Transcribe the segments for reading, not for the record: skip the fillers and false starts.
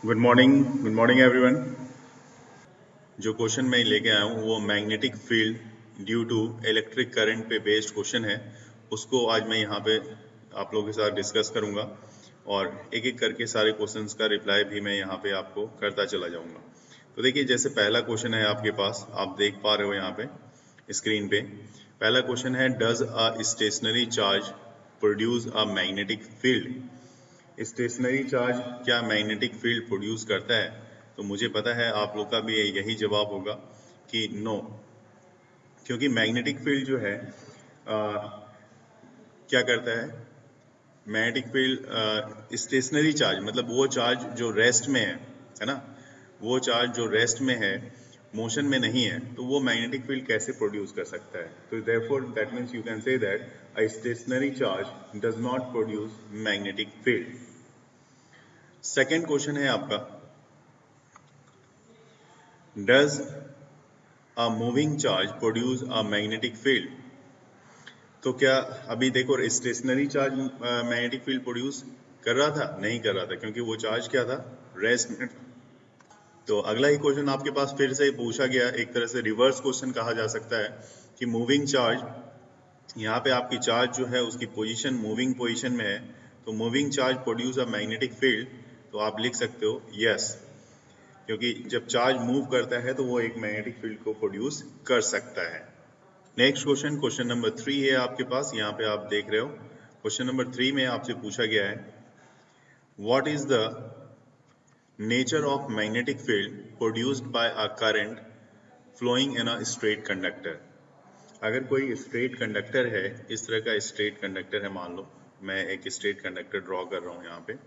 Good morning everyone. जो question मैं लेके आया हूँ वो magnetic field due to electric current पे बेस्ड क्वेश्चन है। उसको आज मैं यहाँ पे आप लोगों के साथ डिस्कस करूँगा और एक एक करके सारे क्वेश्चंस का रिप्लाई भी मैं यहाँ पे आपको करता चला जाऊँगा। तो देखिए, जैसे पहला क्वेश्चन है आपके पास, आप देख पा रहे हो यहाँ पे स्क्रीन पे। पहला क्वेश्चन है, does a stationary charge produce a magnetic field? Stationary charge क्या मैग्नेटिक फील्ड प्रोड्यूस करता है? तो मुझे पता है आप लोग का भी यही जवाब होगा कि नो, क्योंकि मैग्नेटिक फील्ड जो है क्या करता है? मैग्नेटिक फील्ड स्टेशनरी चार्ज मतलब वो चार्ज जो रेस्ट में है ना, वो चार्ज जो रेस्ट में है, मोशन में नहीं है, तो वो मैग्नेटिक फील्ड कैसे प्रोड्यूस कर सकता है? तो therefore that means you can say that a stationary charge does not produce magnetic field. Second question है आपका, does a moving charge produce a magnetic field? तो क्या अभी देखो, stationary charge magnetic field produce कर रहा था? नहीं कर रहा था, क्योंकि वो चार्ज क्या था? रेस्ट में। तो अगला ही क्वेश्चन आपके पास फिर से पूछा गया, एक तरह से रिवर्स क्वेश्चन कहा जा सकता है कि मूविंग चार्ज, यहाँ पे आपकी चार्ज जो है उसकी पोजीशन मूविंग पोजीशन में है, तो moving charge produce a magnetic field. तो आप लिख सकते हो यस, क्योंकि जब चार्ज मूव करता है तो वो एक मैग्नेटिक फील्ड को प्रोड्यूस कर सकता है। नेक्स्ट क्वेश्चन, क्वेश्चन नंबर 3 है आपके पास, यहाँ पे आप देख रहे हो। क्वेश्चन नंबर 3 में आपसे पूछा गया है, what is the nature of magnetic field produced by a current flowing in a straight conductor? अगर कोई स्ट्रेट कंडक्टर है, इस तरह का स्ट्रेट कंडक्टर है, मान लो मैं एक स्ट्रेट कंडक्टर ड्रॉ कर रहा हूँ यहाँ पे।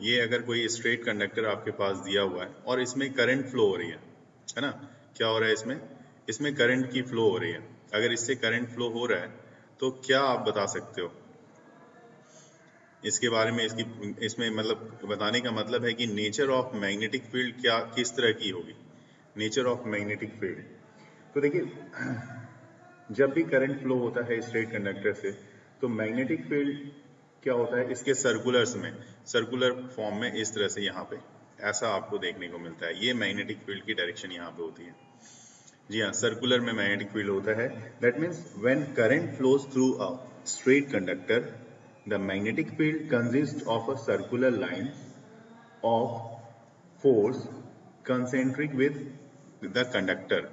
ये अगर कोई स्ट्रेट कंडक्टर आपके पास दिया हुआ है और इसमें करंट फ्लो हो रही है ना? क्या हो रहा है इसमें? इसमें करंट की फ्लो हो रही है। अगर इससे करंट फ्लो हो रहा है तो क्या आप बता सकते हो इसके बारे में? इसमें मतलब बताने का मतलब है कि नेचर ऑफ मैग्नेटिक फील्ड क्या किस तरह की होगी? नेचर ऑफ मैग्नेटिक फील्ड, तो देखिए, जब भी करंट फ्लो होता है स्ट्रेट कंडक्टर से, तो मैग्नेटिक फील्ड क्या होता है? इसके सर्कुलर्स में, सर्कुलर फॉर्म में इस तरह से यहाँ पे ऐसा आपको देखने को मिलता है। ये मैग्नेटिक फील्ड की डायरेक्शन यहाँ पे होती है। जी हाँ, सर्कुलर में मैग्नेटिक फील्ड होता है। That means when current flows through a straight conductor, the magnetic field consist of a circular line of force concentric with the conductor.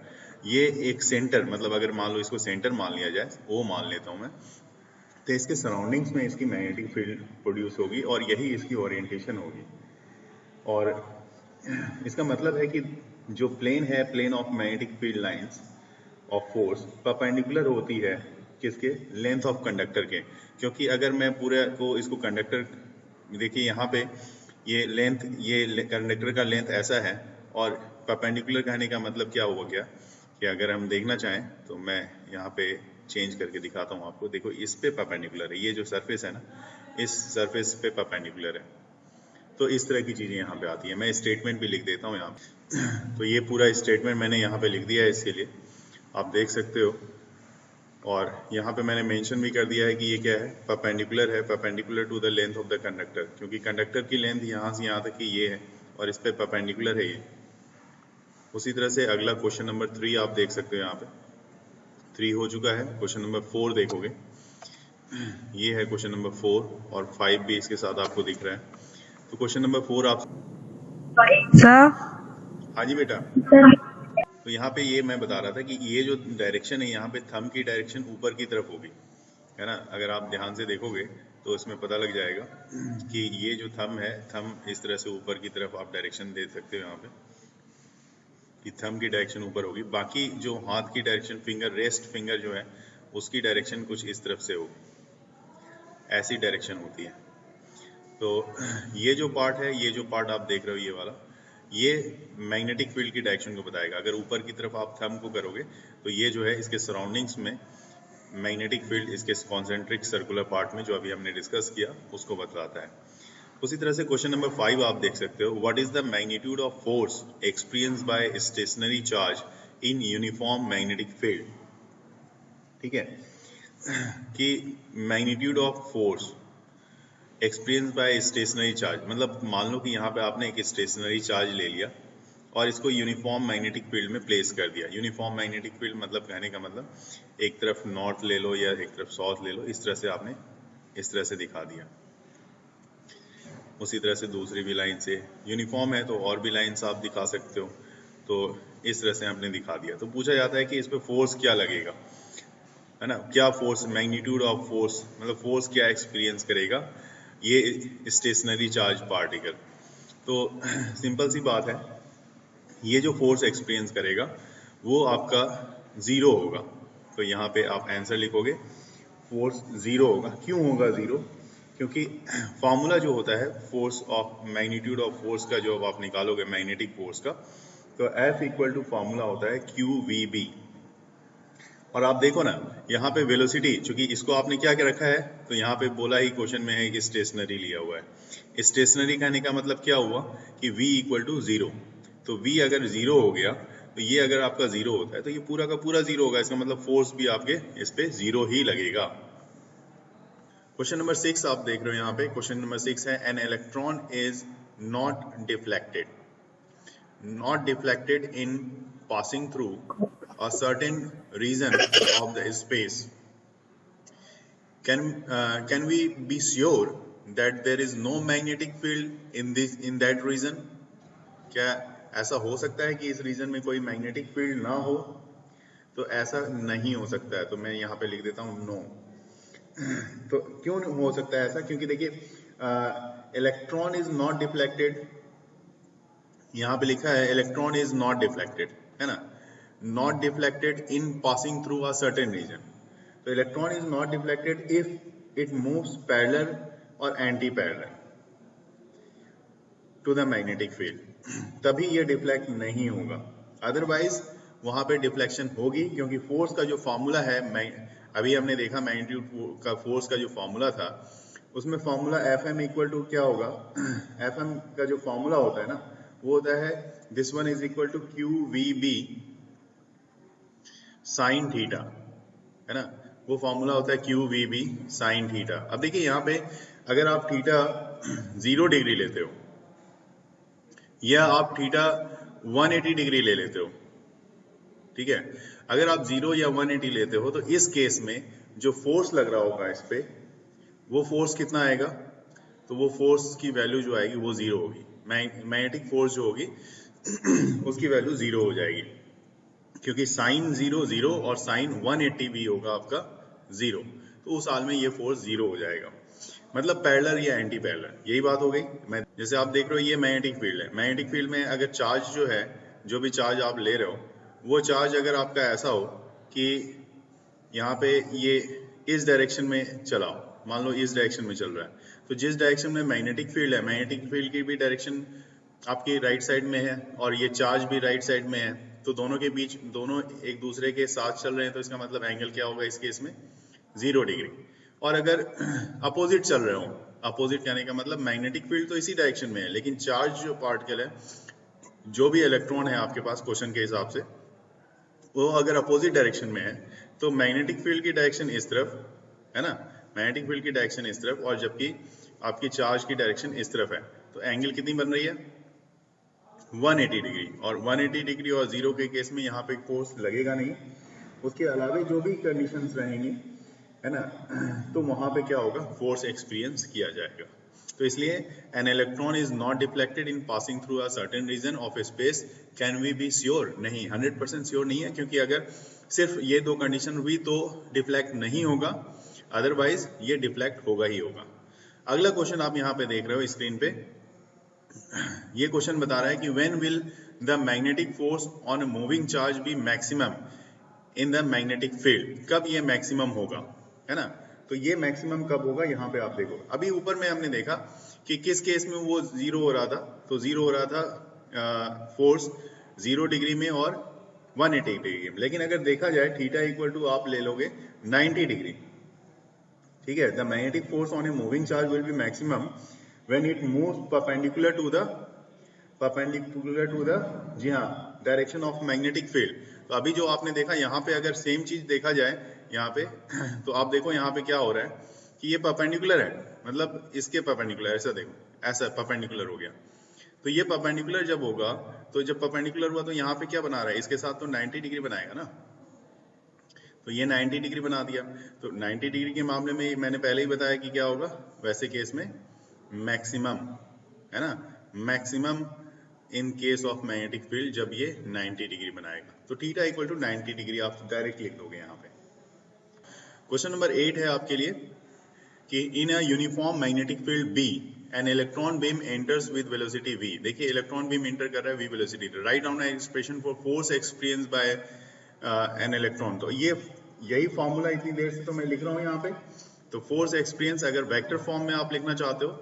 ये एक सेंटर, मतलब अगर मान लो इसको सेंटर मान लिया जाए, वो मान लेता हूं मैं, तो इसके सराउंडिंग्स में इसकी मैग्नेटिक फील्ड प्रोड्यूस होगी और यही इसकी ओरिएंटेशन होगी। और इसका मतलब है कि जो प्लेन है, plane of magnetic field lines of force perpendicular होती है किसके? लेंथ ऑफ कंडक्टर के। क्योंकि अगर मैं पूरे को इसको कंडक्टर, देखिए यहाँ पे ये लेंथ, ये कंडक्टर का लेंथ ऐसा है, और परपेंडिकुलर कहने का मतलब क्या हुआ क्या कि अगर हम देखना चाहें तो मैं यहाँ पे चेंज करके दिखाता हूँ आपको। देखो, इस पे परपेंडिकुलर है, ये जो सरफेस है ना, इस सरफेस पे परपेंडिकुलर है। तो इस तरह की चीज़ें यहाँ पे आती है। मैं स्टेटमेंट भी लिख देता हूँ यहाँ पे। तो ये पूरा स्टेटमेंट मैंने यहाँ पे लिख दिया है, इसके लिए आप देख सकते हो। और यहाँ पे मैंने मेंशन भी कर दिया है कि ये क्या है? परपेंडिकुलर है, perpendicular to the length of the conductor, क्योंकि कंडक्टर की लेंथ यहाँ से यहाँ तक की ये है और इस पे परपेंडिकुलर है ये। उसी तरह से अगला क्वेश्चन नंबर 3 आप देख सकते हो, यहाँ पे 3 हो चुका है। क्वेश्चन नंबर 4 देखोगे, ये है क्वेश्चन नंबर 4, और 5 भी इसके साथ आपको दिख रहा है। तो क्वेश्चन नंबर 4 आप, सर। हाँ जी बेटा। तो यहाँ पे ये मैं बता रहा था कि ये जो डायरेक्शन है, यहाँ पे थंब की डायरेक्शन ऊपर की तरफ होगी, है ना? अगर आप ध्यान से देखोगे तो इसमें पता लग जाएगा कि ये जो थंब है, थंब इस तरह से ऊपर की तरफ आप डायरेक्शन दे सकते हो यहाँ पे, कि थंब की डायरेक्शन ऊपर होगी। बाकी जो हाथ की डायरेक्शन, फिंगर, रेस्ट फिंगर जो है, उसकी डायरेक्शन कुछ इस तरफ से होगी, ऐसी डायरेक्शन होती है। तो ये जो पार्ट है, ये जो पार्ट आप देख रहे हो, ये वाला, ये मैग्नेटिक फील्ड की डायरेक्शन को बताएगा। अगर ऊपर की तरफ आप थंब को करोगे तो ये जो है इसके सराउंडिंग्स में मैग्नेटिक फील्ड, इसके कॉन्सेंट्रिक सर्कुलर पार्ट में जो अभी हमने डिस्कस किया, उसको बतलाता है। उसी तरह से क्वेश्चन नंबर 5 आप देख सकते हो, what is the magnitude of force experience by stationary charge in uniform magnetic field? ठीक है, कि magnitude of force experience by stationary charge, मतलब मान लो कि यहाँ पे आपने एक स्टेशनरी चार्ज ले लिया और इसको यूनिफॉर्म मैग्नेटिक फील्ड में प्लेस कर दिया। यूनिफॉर्म मैग्नेटिक फील्ड मतलब कहने का मतलब एक तरफ नॉर्थ ले लो या एक तरफ साउथ ले लो, इस तरह से आपने इस तरह से दिखा दिया। उसी तरह से दूसरी भी लाइन से यूनिफॉर्म है तो और भी लाइन्स आप दिखा सकते हो। तो इस तरह से आपने दिखा दिया। तो पूछा जाता है कि इस पे फोर्स क्या लगेगा, है ना, क्या फोर्स, मैग्नीट्यूड ऑफ फोर्स, मतलब फोर्स क्या एक्सपीरियंस करेगा ये स्टेशनरी चार्ज पार्टिकल। तो सिंपल सी बात है, ये जो फोर्स एक्सपीरियंस करेगा वो आपका ज़ीरो होगा। तो यहाँ पे आप आंसर लिखोगे फोर्स ज़ीरो होगा। क्यों होगा ज़ीरो? क्योंकि फार्मूला जो होता है force of magnitude of force का, जो आप निकालोगे मैग्नेटिक फोर्स का, तो F इक्वल टू फार्मूला होता है QVB। और आप देखो ना यहाँ पे वेलोसिटी, चूंकि इसको आपने क्या क्या रखा है, तो यहाँ पे बोला ही क्वेश्चन में है कि स्टेशनरी लिया हुआ है। स्टेशनरी कहने का मतलब क्या हुआ कि V इक्वल टू ज़ीरो। तो V अगर ज़ीरो हो गया तो ये अगर आपका ज़ीरो होता है तो ये पूरा का पूरा ज़ीरो होगा। इसका मतलब फोर्स भी आपके इस पे ज़ीरो ही लगेगा। क्वेश्चन नंबर 6 आप देख रहे हो यहाँ पे। क्वेश्चन नंबर 6 है N electron is not deflected in passing through a certain region of the space. Can we be sure that there is no magnetic field in that region? क्या ऐसा हो सकता है कि इस रीजन में कोई मैग्नेटिक फील्ड ना हो? तो ऐसा नहीं हो सकता है। तो मैं यहाँ पे लिख देता हूँ नो। तो क्यों हो सकता है ऐसा? क्योंकि देखिए इलेक्ट्रॉन इज नॉट डिफ्लेक्टेड, यहाँ पे लिखा है इलेक्ट्रॉन इज नॉट डिफ्लेक्टेड, है ना, not deflected in passing through a certain region. तो electron is not deflected if it moves parallel और anti parallel to the magnetic field, तभी ये डिफ्लेक्ट नहीं होगा। अदरवाइज वहां पे डिफ्लेक्शन होगी, क्योंकि फोर्स का जो फॉर्मूला है, अभी हमने देखा मैग्नीट्यूड का फोर्स का जो फॉर्मूला था, उसमें फॉर्मूला Fm इक्वल टू क्या होगा, Fm का जो फॉर्मूला होता है ना, वो होता है this one is equal to QVB sine theta, है ना, वो फॉर्मूला होता है QVB साइन थीटा। अब देखिए यहाँ पे अगर आप थीटा 0 डिग्री लेते हो या आप थीटा 180 डिग्री ले लेते हो, ठीक है, अगर आप 0 या 180 लेते हो तो इस केस में जो फोर्स लग रहा होगा इस पे, वो फोर्स कितना आएगा? तो वो फोर्स की वैल्यू जो आएगी वो 0 होगी। मैग्नेटिक फोर्स जो होगी उसकी वैल्यू 0 हो जाएगी, क्योंकि साइन 0 0 और साइन 180 भी होगा आपका 0। तो उस हाल में ये फोर्स 0 हो जाएगा, मतलब पैरेलल या एंटी पैरेलल, यही बात हो गई। मैं जैसे आप देख रहे हो ये मैग्नेटिक फील्ड है, मैग्नेटिक फील्ड में अगर चार्ज जो है, जो भी चार्ज आप ले रहे हो, वो चार्ज अगर आपका ऐसा हो कि यहाँ पे ये इस डायरेक्शन में चला हो, मान लो इस डायरेक्शन में चल रहा है, तो जिस डायरेक्शन में मैग्नेटिक फील्ड है, मैग्नेटिक फील्ड की भी डायरेक्शन आपकी राइट साइड में है और ये चार्ज भी राइट साइड में है, तो दोनों के बीच, दोनों एक दूसरे के साथ चल रहे हैं, तो इसका मतलब एंगल क्या होगा इस केस में? 0 डिग्री। और अगर अपोजिट चल रहे हो, अपोजिट कहने का मतलब मैग्नेटिक फील्ड तो इसी डायरेक्शन में है, लेकिन चार्ज जो पार्टिकल है, जो भी इलेक्ट्रॉन है आपके पास क्वेश्चन के हिसाब से, वो अगर अपोजिट डायरेक्शन में है तो मैग्नेटिक फील्ड की डायरेक्शन इस तरफ, है ना, मैग्नेटिक फील्ड की डायरेक्शन इस तरफ, और जबकि आपकी चार्ज की डायरेक्शन इस तरफ है, तो एंगल कितनी बन रही है? 180 डिग्री। और 180 डिग्री और 0 के केस में यहाँ पे फोर्स लगेगा नहीं। उसके अलावा जो भी कंडीशंस रहेंगी, है ना, तो वहां पे क्या होगा? फोर्स एक्सपीरियंस किया जाएगा। तो इसलिए an electron is not deflected in passing through a certain region of space. Can we be sure? नहीं, 100% श्योर नहीं है, क्योंकि अगर सिर्फ ये दो कंडीशन हुई तो डिफ्लेक्ट नहीं होगा, अदरवाइज ये डिफ्लेक्ट होगा ही होगा। अगला क्वेश्चन आप यहाँ पे देख रहे हो स्क्रीन पे, ये क्वेश्चन बता रहा है कि when will the magnetic force on a moving charge be maximum in the magnetic field? कब ये मैक्सिमम होगा, है ना, तो ये मैक्सिमम कब होगा? यहाँ पे आप देखो, अभी ऊपर में हमने देखा कि किस केस में वो 0 हो रहा था, तो 0 हो रहा था फोर्स 0 डिग्री में और 180 डिग्री में। लेकिन अगर देखा जाए थीटा इक्वल टू आप ले लोगे 90 डिग्री, ठीक है, the magnetic force on a moving charge will be maximum when it moves perpendicular to the जी हाँ डायरेक्शन ऑफ मैग्नेटिक फील्ड। तो अभी जो आपने देखा यहाँ पे, अगर सेम चीज देखा जाए यहाँ पे तो आप देखो यहाँ पे क्या हो रहा है कि ये परपेंडिकुलर है, मतलब इसके परपेंडिकुलर, ऐसा देखो, ऐसा परपेंडिकुलर हो गया। तो ये परपेंडिकुलर जब होगा, तो जब परपेंडिकुलर हुआ तो यहाँ पे क्या बना रहा है, इसके साथ तो 90 डिग्री बनाएगा ना, तो ये 90 डिग्री बना दिया। तो 90 डिग्री के मामले में मैंने पहले ही बताया कि क्या होगा, वैसे केस में मैक्सिमम, है ना, maximum in case of magnetic field जब ये 90 डिग्री बनाएगा। तो थीटा इक्वल टू 90 डिग्री आप डायरेक्ट लिख दोगे यहाँ पे। क्वेश्चन नंबर 8 है आपके लिए कि in a uniform magnetic field B an electron beam enters with velocity v। देखिए इलेक्ट्रॉन बीम एंटर कर रहा है v velocity. Write down expression for force experience by an electron. तो ये यही फॉर्मूला इतनी देर से तो मैं लिख रहा हूँ यहाँ पे। तो फोर्स एक्सपीरियंस अगर वेक्टर फॉर्म में आप लिखना चाहते हो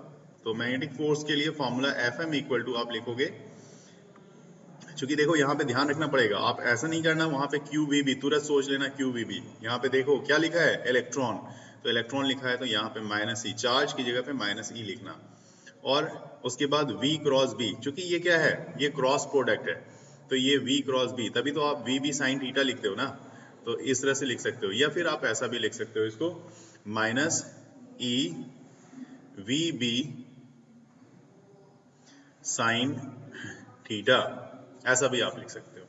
तो मैग्नेटिक फोर्स के लिए फॉर्मूला Fm इक्वल टू आप लिखोगे, क्योंकि देखो यहाँ पे ध्यान रखना पड़ेगा, आप ऐसा नहीं करना वहां पे QVB तुरंत सोच लेना QVB। यहाँ पे देखो क्या लिखा है, इलेक्ट्रॉन, तो इलेक्ट्रॉन लिखा है तो यहाँ पे -e, चार्ज की जगह पे -e लिखना। और उसके बाद V क्रॉस B, क्योंकि ये क्या है, ये क्रॉस प्रोडक्ट है, तो ये V क्रॉस B, तभी तो आप VB साइन थीटा लिखते हो ना, तो इस तरह से लिख सकते हो। या फिर आप ऐसा भी लिख सकते हो इसको, -e VB साइन थीटा, ऐसा भी आप लिख सकते हो।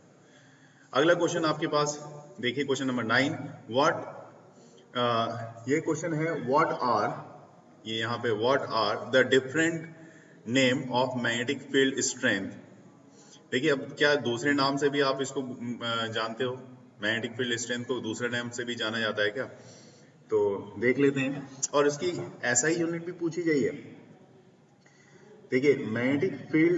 अगला क्वेश्चन आपके पास देखिए, क्वेश्चन नंबर 9, ये क्वेश्चन है व्हाट आर, ये यहाँ पे what are the different name of magnetic field strength. देखिए अब क्या दूसरे नाम से भी आप इसको जानते हो, मैग्नेटिक फील्ड स्ट्रेंथ को दूसरे नाम से भी जाना जाता है क्या, तो देख लेते हैं। और इसकी SI यूनिट भी पूछी गई है। देखिए मैग्नेटिक फील्ड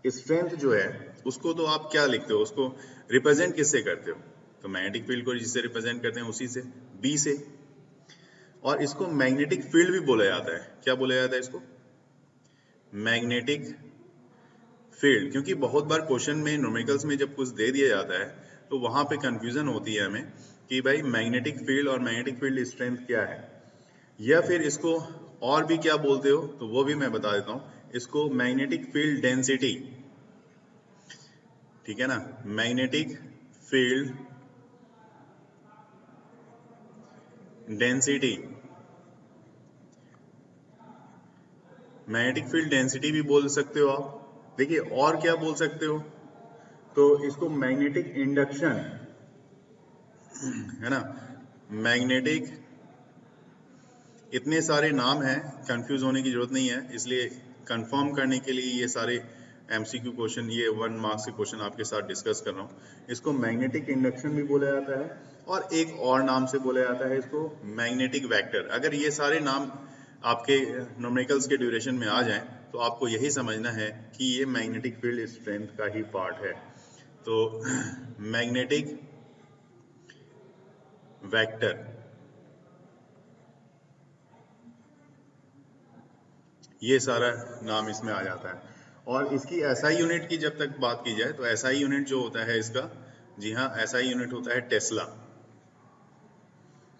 स्ट्रेंथ जो है उसको तो आप क्या लिखते हो, उसको रिप्रेजेंट किससे करते हो, तो मैग्नेटिक फील्ड को जिससे रिप्रेजेंट करते हैं उसी से, B से। और इसको मैग्नेटिक फील्ड भी बोला जाता है, क्या बोला जाता है इसको, मैग्नेटिक फील्ड। क्योंकि बहुत बार क्वेश्चन में न्यूमेरिकल्स में जब कुछ दे दिया जाता है तो वहां पे कंफ्यूजन होती है हमें कि भाई मैग्नेटिक फील्ड और मैग्नेटिक फील्ड स्ट्रेंथ क्या है, या फिर इसको और भी क्या बोलते हो, तो वो भी मैं बता देता हूं, इसको मैग्नेटिक फील्ड डेंसिटी, ठीक है ना, magnetic field density, magnetic field density भी बोल सकते हो आप। देखिए और क्या बोल सकते हो, तो इसको मैग्नेटिक इंडक्शन, है ना, मैग्नेटिक, इतने सारे नाम हैं, कंफ्यूज होने की जरूरत नहीं है, इसलिए कंफर्म करने के लिए ये सारे MCQ क्वेश्चन, ये 1 मार्क्स के क्वेश्चन आपके साथ डिस्कस कर रहा हूँ। इसको मैग्नेटिक इंडक्शन भी बोला जाता है, और एक और नाम से बोला जाता है इसको मैग्नेटिक वेक्टर। अगर ये सारे नाम आपके न्यूमेरिकल्स के ड्यूरेशन में आ जाएं तो आपको यही समझना है कि ये मैग्नेटिक फील्ड स्ट्रेंथ का ही पार्ट है। तो मैग्नेटिक वेक्टर, ये सारा नाम इसमें आ जाता है। और इसकी SI यूनिट की जब तक बात की जाए तो SI यूनिट जो होता है इसका, जी हाँ, SI यूनिट होता है टेस्ला।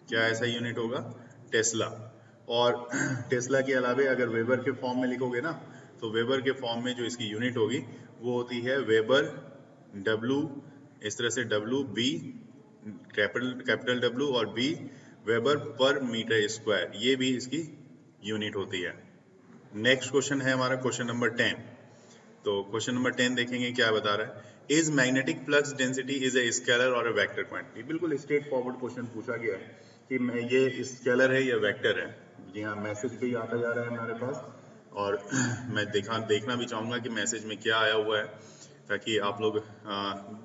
क्या SI यूनिट होगा, टेस्ला। और टेस्ला के अलावे अगर वेबर के फॉर्म में लिखोगे ना, तो वेबर के फॉर्म में जो इसकी यूनिट होगी वो होती है वेबर, W, इस तरह से W, B, कैपिटल W और B, weber per metre square, ये भी इसकी यूनिट होती है। नेक्स्ट क्वेश्चन है हमारा क्वेश्चन नंबर 10। तो क्वेश्चन नंबर 10 देखेंगे क्या बता रहा है, is magnetic flux density is a scalar और ए वेक्टर क्वांटिटी। बिल्कुल स्ट्रेट फॉरवर्ड क्वेश्चन पूछा गया है कि ये स्केलर है या वेक्टर है। जी हाँ, मैसेज भी आता जा रहा है हमारे पास, और मैं देखना भी चाहूँगा कि मैसेज में क्या आया हुआ है, ताकि आप लोग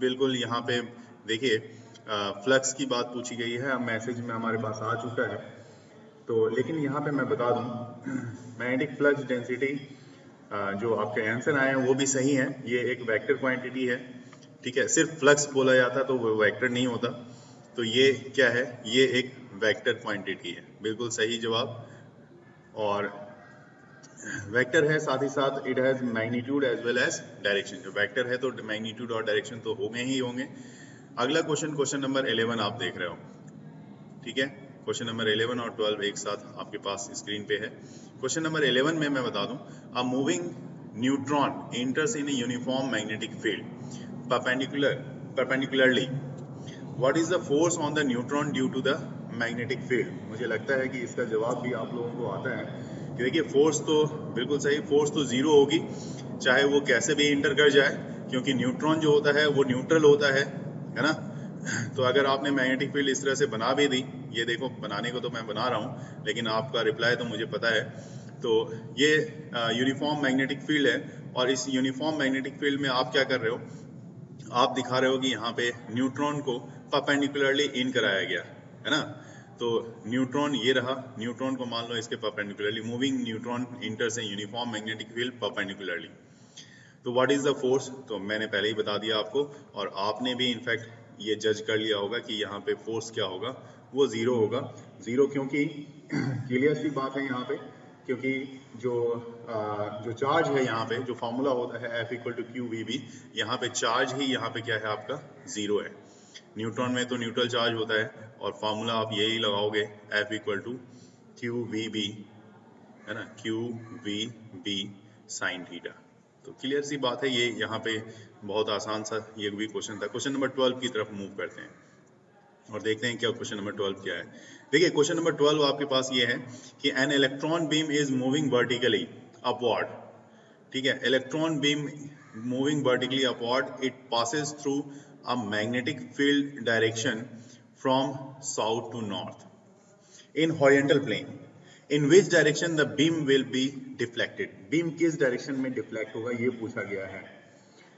बिल्कुल यहाँ पे देखिए, फ्लक्स की बात पूछी गई है, मैसेज में हमारे पास आ चुका है। तो लेकिन यहाँ पे मैं बता दूँ, मैग्नेटिक फ्लक्स डेंसिटी जो आपके आंसर आए हैं वो भी सही है, ये एक वेक्टर क्वांटिटी है, ठीक है। सिर्फ फ्लक्स बोला जाता तो वो वेक्टर नहीं होता, तो ये क्या है, ये एक वेक्टर क्वांटिटी है, बिल्कुल सही जवाब। और वेक्टर है, साथ ही साथ it has magnitude as well as direction. जो वेक्टर है तो मैग्नीट्यूड और डायरेक्शन तो होंगे ही होंगे। अगला क्वेश्चन, क्वेश्चन नंबर 11 आप देख रहे हो, ठीक है। क्वेश्चन नंबर 11 और 12 एक साथ आपके पास स्क्रीन पे है। क्वेश्चन नंबर 11 में मैं बता दूं, a moving neutron enters in a uniform magnetic field perpendicularly, what is the force on the neutron due to the magnetic field, मुझे लगता है कि इसका जवाब भी आप लोगों को आता है कि देखिए फोर्स तो बिल्कुल सही, फोर्स तो जीरो होगी चाहे वो कैसे भी इंटर कर जाए, क्योंकि न्यूट्रॉन जो होता है वो न्यूट्रल होता है ना। तो अगर आपने मैग्नेटिक फील्ड इस तरह से बना भी दी, ये देखो बनाने को तो मैं बना रहा हूँ लेकिन आपका रिप्लाई तो मुझे पता है, तो ये यूनिफॉर्म मैग्नेटिक फील्ड है। और इस यूनिफॉर्म मैग्नेटिक फील्ड में आप क्या कर रहे हो, आप दिखा रहे हो कि यहाँ पे न्यूट्रॉन को परपेंडिकुलरली इन कराया गया है ना। तो न्यूट्रॉन ये रहा, न्यूट्रॉन को मान लो इसके परपेंडिकुलरली, मूविंग न्यूट्रॉन इंटर्स ए यूनिफॉर्म मैग्नेटिक फील्ड परपेंडिकुलरली। तो व्हाट इज द फोर्स, तो मैंने पहले ही बता दिया आपको, और आपने भी इनफैक्ट ये जज कर लिया होगा कि यहाँ पे फोर्स क्या होगा, वो जीरो होगा। जीरो क्योंकि क्लियर सी बात है यहाँ पे, क्योंकि जो चार्ज है यहाँ पे, जो फॉर्मूला होता है F equal to Q V B, यहाँ पे चार्ज ही यहाँ पे क्या है आपका, जीरो है। न्यूट्रॉन में तो न्यूट्रल चार्ज होता है, और फॉर्मूला आप यही लगाओगे F equal to Q V B, है ना, Q V B sine theta. तो क्लियर सी बात है, ये यहाँ पे बहुत आसान सा ये भी क्वेश्चन था। क्वेश्चन नंबर 12 की तरफ मूव करते हैं और देखते हैं क्या क्वेश्चन नंबर 12 क्या है। देखिए क्वेश्चन नंबर 12 आपके पास ये है कि an electron beam is moving vertically upward, ठीक है, electron beam moving vertically upward, it passes through a magnetic field direction from south to north in horizontal plane, in which direction the beam will be deflected. Beam किस direction में deflect होगा ये पूछा गया है।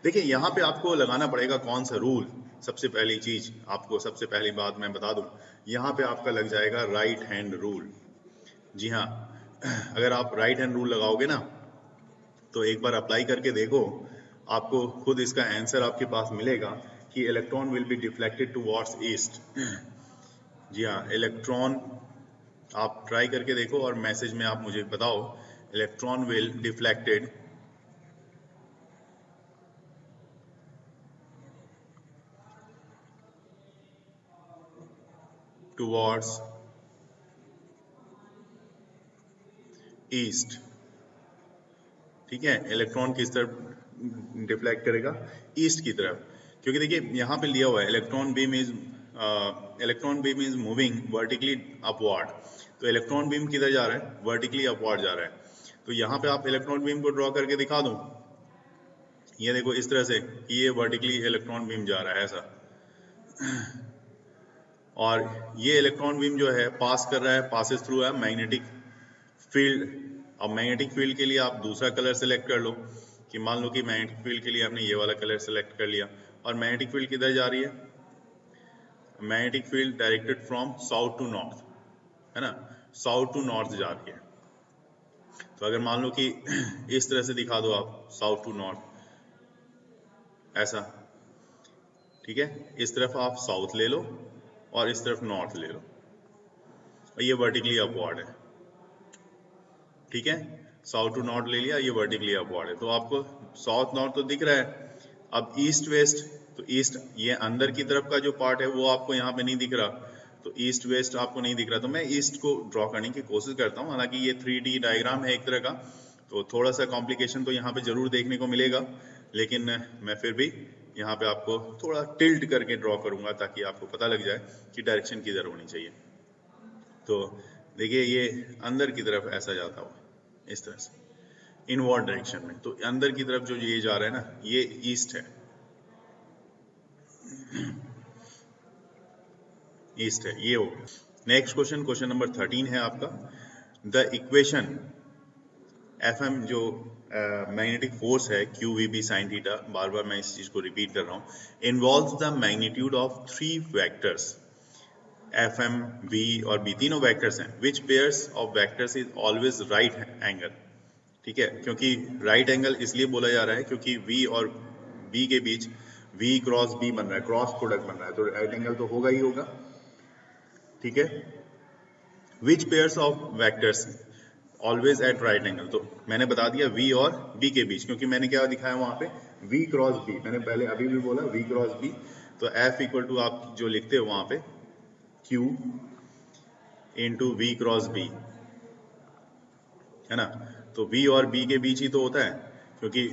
देखिए यहाँ पे आपको लगाना पड़ेगा कौन सा रूल, सबसे पहली चीज आपको, सबसे पहली बात मैं बता दूं, यहाँ पे आपका लग जाएगा राइट हैंड रूल। जी हाँ, अगर आप राइट हैंड रूल लगाओगे ना तो एक बार अप्लाई करके देखो, आपको खुद इसका आंसर आपके पास मिलेगा कि electron will be deflected towards east. जी हाँ, इलेक्ट्रॉन आप ट्राई करके देखो और मैसेज में आप मुझे बताओ, electron will deflected towards east, ठीक है। इलेक्ट्रॉन किस तरफ डिफ्लेक्ट करेगा, ईस्ट की तरफ, क्योंकि देखिए यहाँ पे लिया हुआ है electron beam is moving vertically upward, तो इलेक्ट्रॉन बीम किधर जा रहा है, वर्टिकली अपवर्ड जा रहा है। तो यहाँ पे आप इलेक्ट्रॉन बीम को ड्रॉ करके दिखा दो, ये देखो इस तरह से, ये वर्टिकली इलेक्ट्रॉन बीम जा रहा है ऐसा, और ये इलेक्ट्रॉन बीम जो है पास कर रहा है, पासेस थ्रू है मैग्नेटिक फील्ड। अब मैग्नेटिक फील्ड के लिए आप दूसरा कलर सेलेक्ट कर लो, कि मान लो कि मैग्नेटिक फील्ड के लिए आपने ये वाला कलर सेलेक्ट कर लिया, और मैग्नेटिक फील्ड किधर जा रही है, magnetic field directed from south to north, है ना, साउथ टू नॉर्थ जा रही है। तो अगर मान लो कि इस तरह से दिखा दो आप, साउथ टू नॉर्थ ऐसा, ठीक है, इस तरफ आप साउथ ले लो और इस तरफ नॉर्थ ले लो, और ये वर्टिकली अपवर्ड है, ठीक है, साउथ टू नॉर्थ ले लिया, ये वर्टिकली अपवर्ड है। तो आपको साउथ नॉर्थ तो दिख रहा है। अब ईस्ट वेस्ट, तो ईस्ट ये अंदर की तरफ का जो पार्ट है वो आपको यहाँ पे नहीं दिख रहा, तो ईस्ट वेस्ट आपको नहीं दिख रहा, तो मैं ईस्ट को ड्रॉ करने की कोशिश करता हूँ। हालांकि ये 3D डायग्राम है एक तरह का, तो थोड़ा सा कॉम्प्लिकेशन तो यहाँ पे जरूर देखने को मिलेगा, लेकिन मैं फिर भी यहाँ पे आपको थोड़ा टिल्ट करके ड्रॉ करूंगा ताकि आपको पता लग जाए कि डायरेक्शन किधर होनी चाहिए। तो देखिए ये अंदर की तरफ ऐसा जाता हुआ इस तरह से इनवर्ड डायरेक्शन में, तो अंदर की तरफ जो ये जा रहा है ना, ये ईस्ट है, ईस्ट है, ये हो गया। नेक्स्ट क्वेश्चन, क्वेश्चन नंबर 13 है आपका, द इक्वेशन एफ एम जो मैग्नेटिक फोर्स है Q V B sine theta, बार बार मैं इस चीज को रिपीट कर रहा हूँ, involves the magnitude of 3 vectors F M V और बी, तीनों वेक्टर्स हैं, which pairs of vectors is always right angle, ठीक है, क्योंकि राइट एंगल इसलिए बोला जा रहा है क्योंकि V और B के बीच V क्रॉस B बन रहा है, क्रॉस प्रोडक्ट बन रहा है, तो राइट एंगल तो होगा ही होगा, ठीक है। Which pairs of vectors always at right angle, तो मैंने बता दिया V और B के बीच, क्योंकि मैंने क्या दिखाया वहां पे, V क्रॉस B, मैंने पहले अभी भी बोला V क्रॉस B, तो F इक्वल टू आप जो लिखते हो वहां पे Q into V cross B, है ना। तो V और B के बीच ही तो होता है, क्योंकि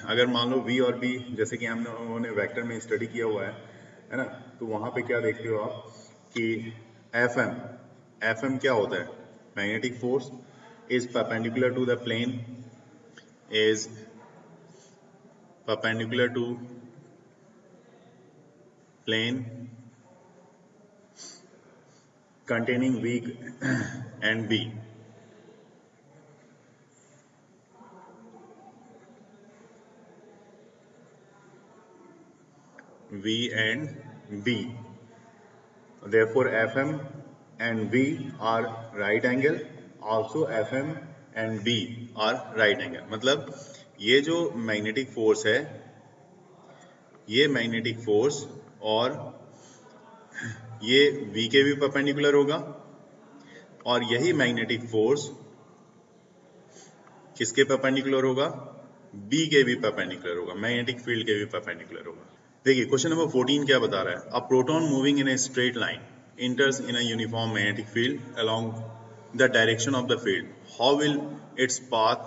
अगर मान लो V और B, जैसे कि हमने वेक्टर में स्टडी किया हुआ है ना, तो वहां पे क्या देखते हो आप कि एफ एम क्या होता है? Magnetic force is perpendicular to the plane, is perpendicular to plane containing V and B. V and B. Therefore, FM and V are right angle. Also, FM and B are right angle. मतलब ये जो magnetic force है, ये magnetic force और ये V के भी perpendicular होगा, और यही मैग्नेटिक फोर्स किसके परपेंडिकुलर होगा? B के भी परपेंडिकुलर होगा, मैग्नेटिक फील्ड के भी परपेंडिकुलर होगा। देखिए क्वेश्चन नंबर 14 क्या बता रहा है? A proton moving in a straight line enters in a uniform magnetic field along the direction of the field. How will its path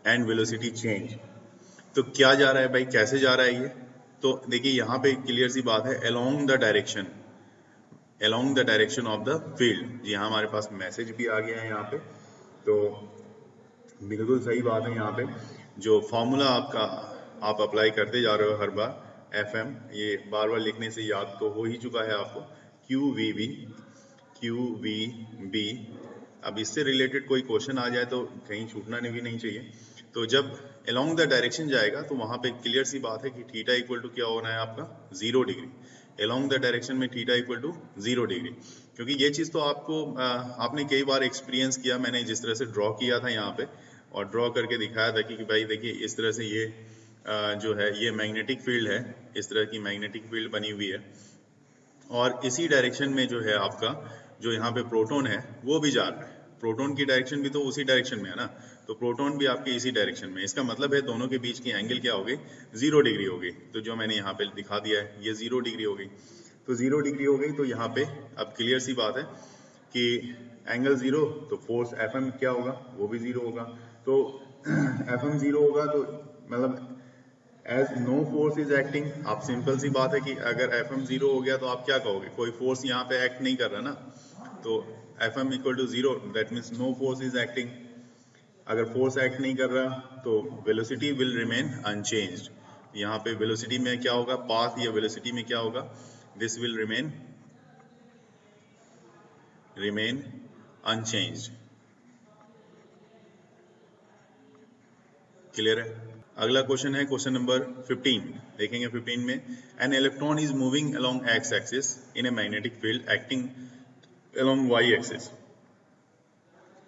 and velocity change? तो क्या जा रहा है भाई, कैसे जा रहा है ये? तो देखिए यहाँ पे क्लियर सी बात है, along the direction of the field। जी हाँ, हमारे पास मैसेज भी आ गया है यहाँ पे, तो बिल्कुल सही बात है। यहाँ पे जो फॉर्मूला आपका आप अप्लाई करते जा रहे हो हर बार, FM, ये बार बार लिखने से याद तो हो ही चुका है आपको, QVB। अब इससे रिलेटेड कोई क्वेश्चन आ जाए तो कहीं छूटना भी नहीं चाहिए। तो जब अलोंग द डायरेक्शन जाएगा तो वहां पे क्लियर सी बात है कि थीटा इक्वल टू क्या होना है आपका? 0 डिग्री। अलोंग द डायरेक्शन में थीटा इक्वल टू 0 डिग्री, क्योंकि ये चीज़ तो आपको आपने कई बार एक्सपीरियंस किया। मैंने जिस तरह से ड्रॉ किया था यहाँ पे और ड्रॉ करके दिखाया था कि भाई देखिए इस तरह से ये जो है ये मैग्नेटिक फील्ड है, इस तरह की मैग्नेटिक फील्ड बनी हुई है, और इसी डायरेक्शन में जो है आपका जो यहाँ पे प्रोटॉन है वो भी जा रहा है। प्रोटॉन की डायरेक्शन भी तो उसी डायरेक्शन में है ना, तो प्रोटॉन भी आपके इसी डायरेक्शन में। इसका मतलब है दोनों के बीच की एंगल क्या हो गई? 0 डिग्री हो गई। तो जो मैंने यहाँ पे दिखा दिया है ये 0 डिग्री हो गई। तो 0 डिग्री हो गई, तो यहाँ पे अब क्लियर सी बात है कि एंगल 0, तो फोर्स FM क्या होगा? वो भी 0 होगा। तो FM 0 होगा, तो मतलब as no force is acting. आप सिंपल सी बात है कि अगर FM 0 हो गया तो आप क्या कहोगे? कोई फोर्स यहाँ पे एक्ट नहीं कर रहा ना, तो FM equal to 0, that means no force is acting. अगर फोर्स एक्ट नहीं कर रहा तो वेलोसिटी विल रिमेन अनचेंज्ड। यहाँ पे वेलोसिटी में क्या होगा? पाथ या वेलोसिटी में क्या होगा? This will remain unchanged. Clear है? अगला क्वेश्चन है क्वेश्चन नंबर 15। देखेंगे 15 में, an electron is moving along X axis in a magnetic field acting along Y axis.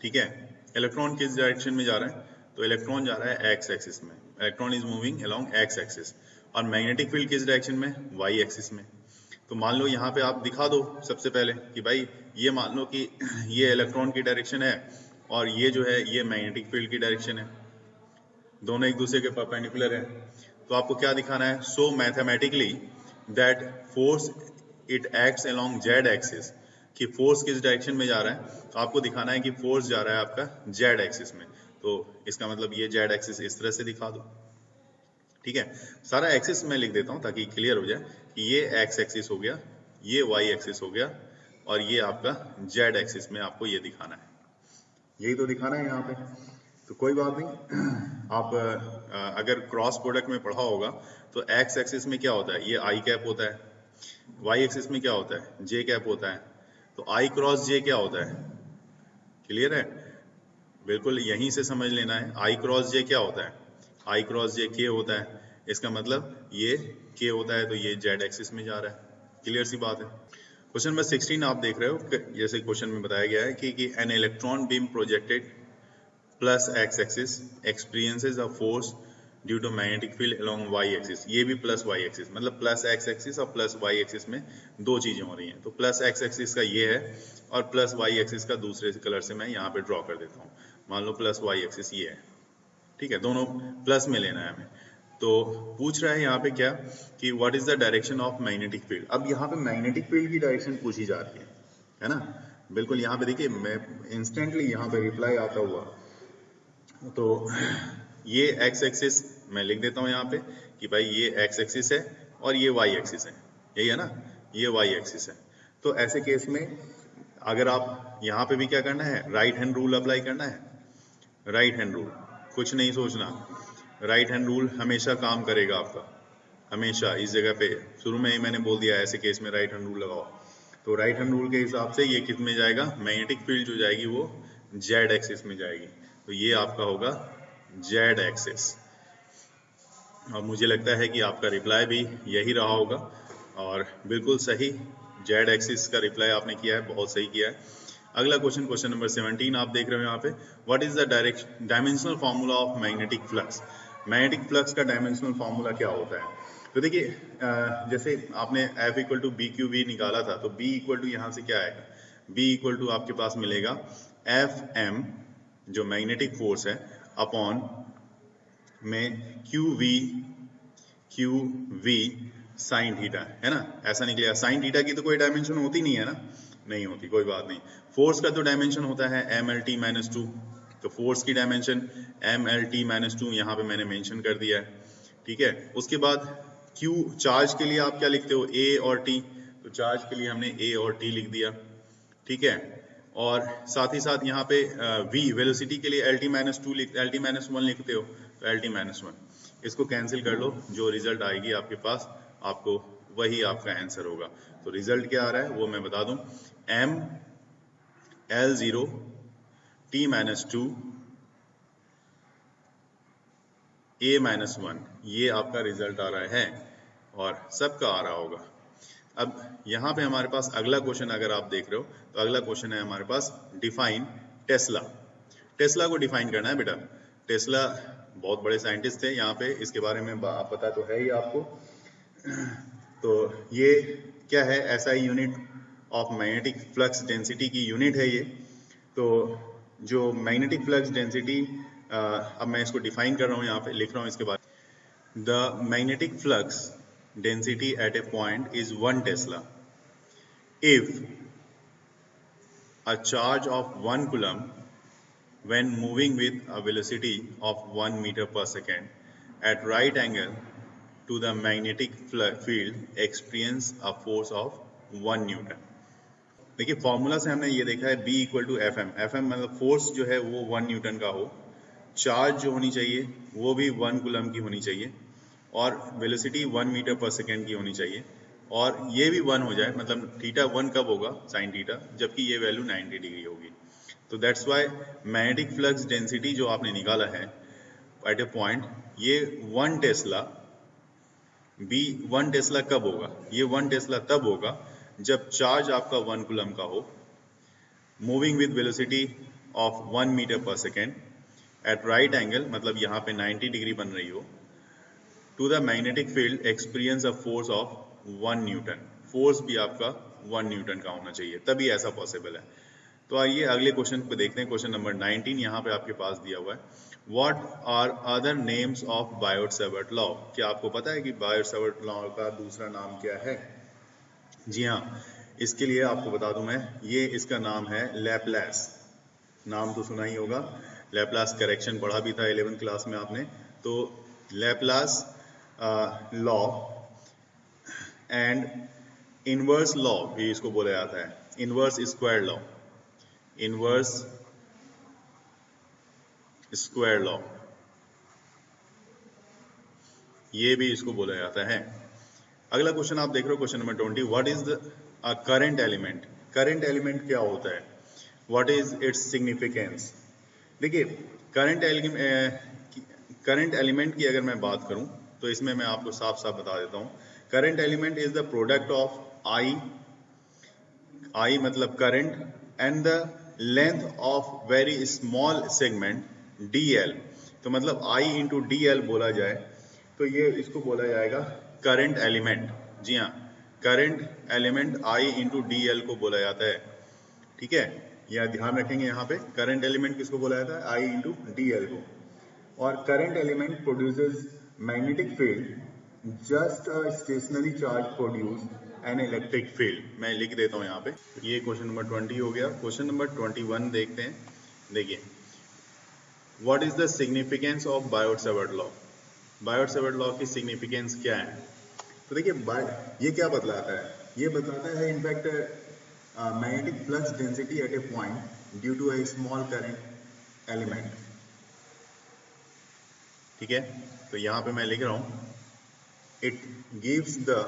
ठीक है, इलेक्ट्रॉन किस डायरेक्शन में जा रहा है? तो इलेक्ट्रॉन जा रहा है एक्स एक्सिस में। Electron is moving along X axis, और मैग्नेटिक फील्ड किस डायरेक्शन में? वाई एक्सिस में। तो मान लो यहाँ पे आप दिखा दो सबसे पहले कि भाई ये मान लो कि ये इलेक्ट्रॉन की डायरेक्शन है और ये जो है ये मैग्नेटिक फील्ड की डायरेक्शन है, दोनों एक दूसरे के परपेंडिकुलर है। तो आपको क्या दिखाना है? So mathematically that force it acts along Z axis, कि फोर्स किस डायरेक्शन में जा रहा है? तो आपको दिखाना है कि फोर्स जा रहा है आपका जेड एक्सिस में। तो इसका मतलब ये जेड एक्सिस इस तरह से दिखा दो। ठीक है, सारा एक्सिस मैं लिख देता हूँ ताकि क्लियर हो जाए कि ये एक्स एक्सिस हो गया, ये वाई एक्सिस हो गया, और ये आपका जेड एक्सिस में आपको ये दिखाना है। यही तो दिखाना है यहाँ पे। तो कोई बात नहीं, आप अगर क्रॉस प्रोडक्ट में पढ़ा होगा तो एक्स एक्सिस में क्या होता है? ये आई कैप होता है। वाई एक्सिस में क्या होता है? जे कैप होता है। तो आई क्रॉस जे क्या होता है? क्लियर है? बिल्कुल यहीं से समझ लेना है। आई क्रॉस जे क्या होता है? आई क्रॉस जे के होता है। इसका मतलब ये के होता है, तो ये जेड एक्सिस में जा रहा है। क्लियर सी बात है। क्वेश्चन नंबर 16 आप देख रहे हो, जैसे क्वेश्चन में बताया गया है कि an electron beam projected plus X axis experiences a force due to magnetic field along Y axis. ये भी प्लस वाई एक्सिस, मतलब प्लस एक्स एक्सिस और प्लस वाई एक्सिस में दो चीजें हो रही हैं। तो प्लस एक्स एक्सिस का ये है और प्लस वाई एक्सिस का दूसरे कलर से मैं यहाँ पे ड्रॉ कर देता हूँ। मान लो प्लस वाई एक्सिस ये है, ठीक है, दोनों प्लस में लेना है हमें। तो पूछ रहा है यहाँ पे क्या कि what is the direction of magnetic field. अब यहाँ पे मैग्नेटिक फील्ड की डायरेक्शन पूछी जा रही है ना। बिल्कुल यहाँ पे देखिए, मैं इंस्टेंटली यहाँ पे रिप्लाई आता हुआ, तो ये एक्स एक्सिस मैं लिख देता हूँ यहाँ पे कि भाई ये एक्स एक्सिस है और ये वाई एक्सिस है, यही है ना, ये वाई एक्सिस है। तो ऐसे केस में अगर आप यहाँ पे भी क्या करना है, राइट हैंड रूल अप्लाई करना है, राइट हैंड रूल, कुछ नहीं सोचना, राइट हैंड रूल हमेशा काम करेगा आपका, हमेशा। इस जगह पे शुरू में ही मैंने बोल दिया ऐसे केस में राइट हैंड रूल लगाओ, तो राइट हैंड रूल के हिसाब से ये किस में जाएगा, मैग्नेटिक फील्ड जो जाएगी वो जेड एक्सिस में जाएगी, तो ये आपका होगा जेड एक्सिस। और मुझे लगता है कि आपका रिप्लाई भी यही रहा होगा, और बिल्कुल सही, जेड एक्सिस का रिप्लाई आपने किया है, बहुत सही किया है। अगला क्वेश्चन, क्वेश्चन नंबर 17 आप देख रहे हो यहाँ पे, what is the dimensional formula of magnetic flux. Magnetic flux का डायमेंशनल फार्मूला क्या होता है, तो देखिए जैसे आपने F equal to B Q V निकाला था, तो B इक्वल टू यहाँ से क्या आएगा, B इक्वल टू आपके पास मिलेगा एफ एम जो मैग्नेटिक फोर्स है अपॉन में क्यू वी साइन थीटा, है ना, ऐसा निकलेगा। साइन थीटा की तो कोई डायमेंशन होती नहीं है ना, नहीं होती, कोई बात नहीं। फोर्स का तो डायमेंशन होता है M L T minus two, तो फोर्स की dimension M L T minus two यहाँ पे मैंने मेंशन कर दिया है, ठीक है। उसके बाद क्यू, चार्ज के लिए आप क्या लिखते हो, ए और टी, तो चार्ज के लिए हमने ए और टी लिख दिया, ठीक है। और साथ ही साथ यहाँ पे वी वेलोसिटी के लिए L T minus to L T minus one लिखते हो, तो एल टी माइनस वन, इसको कैंसिल कर लो, जो रिजल्ट आएगी आपके पास आपको वही आपका आंसर होगा। तो रिजल्ट क्या आ रहा है वो मैं बता दूं, M L zero T minus two A minus one, ये आपका रिजल्ट आ रहा है, और सबका आ रहा होगा। अब यहाँ पे हमारे पास अगला क्वेश्चन अगर आप देख रहे हो, तो अगला क्वेश्चन है हमारे पास डिफाइन टेस्ला। टेस्ला को डिफाइन करना है बेटा। टेस्ला बहुत बड़े साइंटिस्ट थे, यहाँ पे इसके बारे में पता तो है ही आपको। तो ये क्या है, SI unit of magnetic flux density की यूनिट है ये। तो जो मैग्नेटिक फ्लक्स डेंसिटी, अब मैं इसको डिफाइन कर रहा हूँ, यहाँ पे लिख रहा हूँ इसके बाद, the magnetic flux density at a point is 1 Tesla if a charge of 1 coulomb when moving with a velocity of 1 meter per second at right angle to the magnetic field experience a force of 1 Newton। देखिए formula से हमने ये देखा है B equal to F M, मतलब force जो है वो 1 न्यूटन का हो, चार्ज जो होनी चाहिए वो भी 1 कूलम की होनी चाहिए, और वेलोसिटी 1 मीटर पर सेकेंड की होनी चाहिए, और ये भी 1 हो जाए, मतलब थीटा 1 कब होगा, साइन थीटा, जबकि ये वैल्यू 90 डिग्री होगी। तो that's why magnetic flux density जो आपने निकाला है एट ए पॉइंट, ये 1 टेस्ला, बी 1 टेस्ला कब होगा, ये 1 टेस्ला तब होगा जब चार्ज आपका 1 कूलम का हो, moving with velocity of 1 metre per second at right angle, मतलब यहाँ पे 90 डिग्री बन रही हो, to the magnetic field experience a force of 1 newton, force भी आपका 1 न्यूटन का होना चाहिए, तभी ऐसा पॉसिबल है। तो आइए अगले क्वेश्चन पे देखते हैं, क्वेश्चन नंबर 19 यहाँ पे आपके पास दिया हुआ है, what are other names of Biot Savart law. क्या आपको पता है कि बायोट-सावर्ट लॉ का दूसरा नाम क्या है? जी हाँ, इसके लिए आपको बता दूं मैं, ये इसका नाम है लैपलास, नाम तो सुना ही होगा, लैपलास करेक्शन पढ़ा भी था 11th क्लास में आपने। तो Laplace law and inverse law भी इसको बोला जाता है, inverse square law, inverse square law, ये भी इसको बोला जाता है। अगला क्वेश्चन आप देख रहे हो, question number 20, what is the current element. Current element क्या होता है, व्हाट इज इट्स सिग्निफिकेंस। देखिए करंट एलिमेंट की अगर मैं बात करूं तो इसमें मैं आपको साफ साफ बता देता हूं, current element is the product of I मतलब current and the length of very small segment DL, तो मतलब I इंटू DL बोला जाए तो ये इसको बोला जाएगा करंट एलिमेंट। जी हाँ, current element I into DL को बोला जाता है, ठीक है, यह ध्यान रखेंगे यहाँ पे, करंट एलिमेंट किसको बोला जाता है, I इंटू DL को। और current element produces magnetic field just a stationary charge produce an electric field. मैं लिख देता हूँ यहाँ पे, ये क्वेश्चन नंबर 20 हो गया। क्वेश्चन नंबर 21 देखते हैं, देखिए what is the significance of Biot Savart law. Biot-Savart law की सिग्निफिकेंस क्या है, तो देखिए ये क्या बतलाता है, ये बताता है in fact magnetic flux density at a point due to a small current element. ठीक है, तो यहाँ पे मैं लिख रहा हूँ it gives the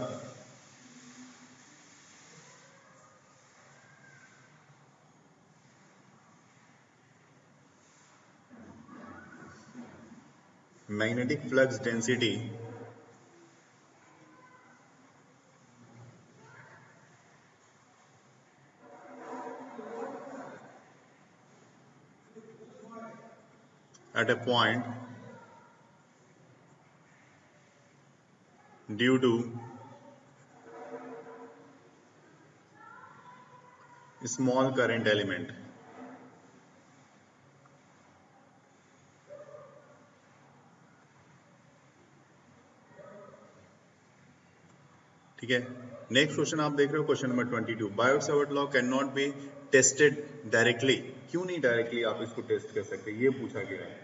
magnetic flux density at a point due to small current element. ठीक है, नेक्स्ट क्वेश्चन आप देख रहे हो, question number 22. Biot-Savart law can not be tested directly. क्यों नहीं डायरेक्टली आप इसको टेस्ट कर सकते, ये पूछा गया है.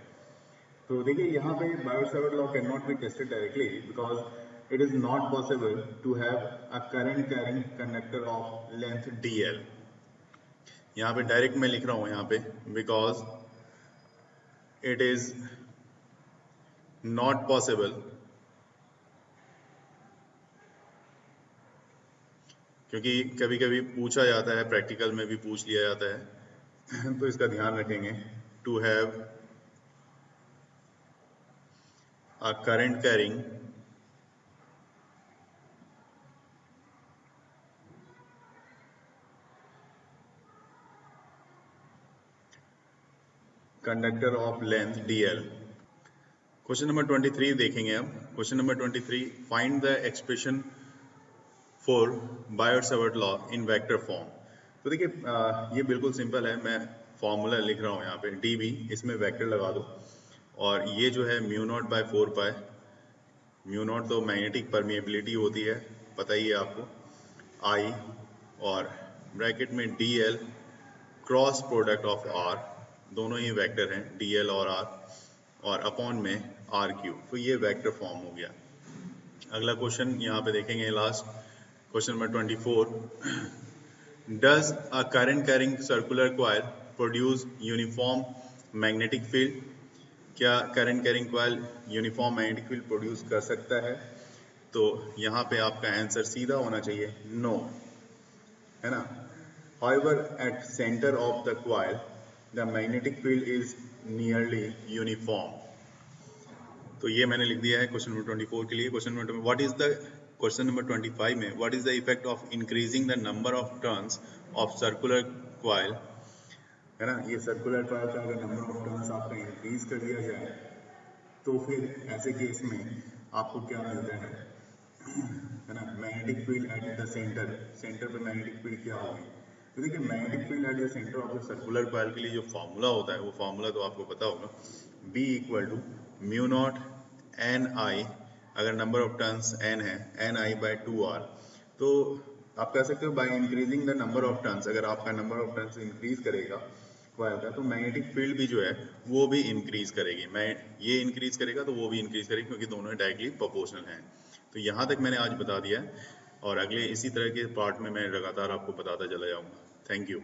तो देखिए यहाँ पे Biot Savart law can not be tested directly because it is not possible to have a current carrying conductor of length dl. यहाँ पे डायरेक्ट मैं लिख रहा हूँ यहाँ पे because it is not possible, क्योंकि कभी कभी पूछा जाता है, प्रैक्टिकल में भी पूछ लिया जाता है तो इसका ध्यान रखेंगे. To have a current carrying conductor of length dl. Question number 23 देखेंगे अब. Question number 23, find the expression for Biot Savart law in vector form. तो देखिए ये बिल्कुल सिंपल है, मैं फॉर्मूला लिख रहा हूँ यहाँ पे dv, इसमें वेक्टर लगा दो और ये जो है म्यू नॉट बाय 4 पाई. म्यू नॉट तो मैग्नेटिक परमिएबिलिटी होती है, पता ही है आपको, I और ब्रैकेट में dl cross product of r, दोनों ही वेक्टर हैं dl और r, और अपॉन में r क्यूब. तो ये वेक्टर फॉर्म हो गया. अगला क्वेश्चन यहाँ पे देखेंगे last, question number 24. Does a current carrying circular coil produce uniform magnetic field. क्या current carrying coil uniform magnetic field produce कर सकता है? तो यहाँ पे आपका आंसर सीधा होना चाहिए नो, है ना. However, at center of the coil, the magnetic field is nearly uniform. तो ये मैंने लिख दिया है क्वेश्चन नंबर 24 के लिए. Question number what is the, question number 25 में what is the effect of increasing the number of turns of circular coil, है ना. ये सर्कुलर कॉइल का अगर नंबर ऑफ टर्न्स आपका इंक्रीज कर दिया जाए तो फिर ऐसे केस में आपको क्या मिलता है ना, magnetic field at the centre. Centre पे मैग्नेटिक फील्ड क्या होगी. तो देखिए magnetic field at the centre of the circular coil के लिए जो फॉर्मूला होता है वो फॉर्मूला तो आपको पता होगा, B equal to mu naught N I, अगर नंबर ऑफ टर्न्स n है एन आई बाई 2r. तो आप कह सकते हो by increasing the number of turns, अगर आपका नंबर ऑफ टर्न्स इंक्रीज करेगा कॉइल का तो मैग्नेटिक फील्ड भी जो है वो भी इंक्रीज करेगी. मैं ये इंक्रीज करेगा तो वो भी इंक्रीज करेगी, क्योंकि दोनों डायरेक्टली प्रोपोर्शनल हैं. तो यहाँ तक मैंने आज बता दिया है और अगले इसी तरह के पार्ट में मैं लगातार आपको बताता चला जाऊँगा. Thank you.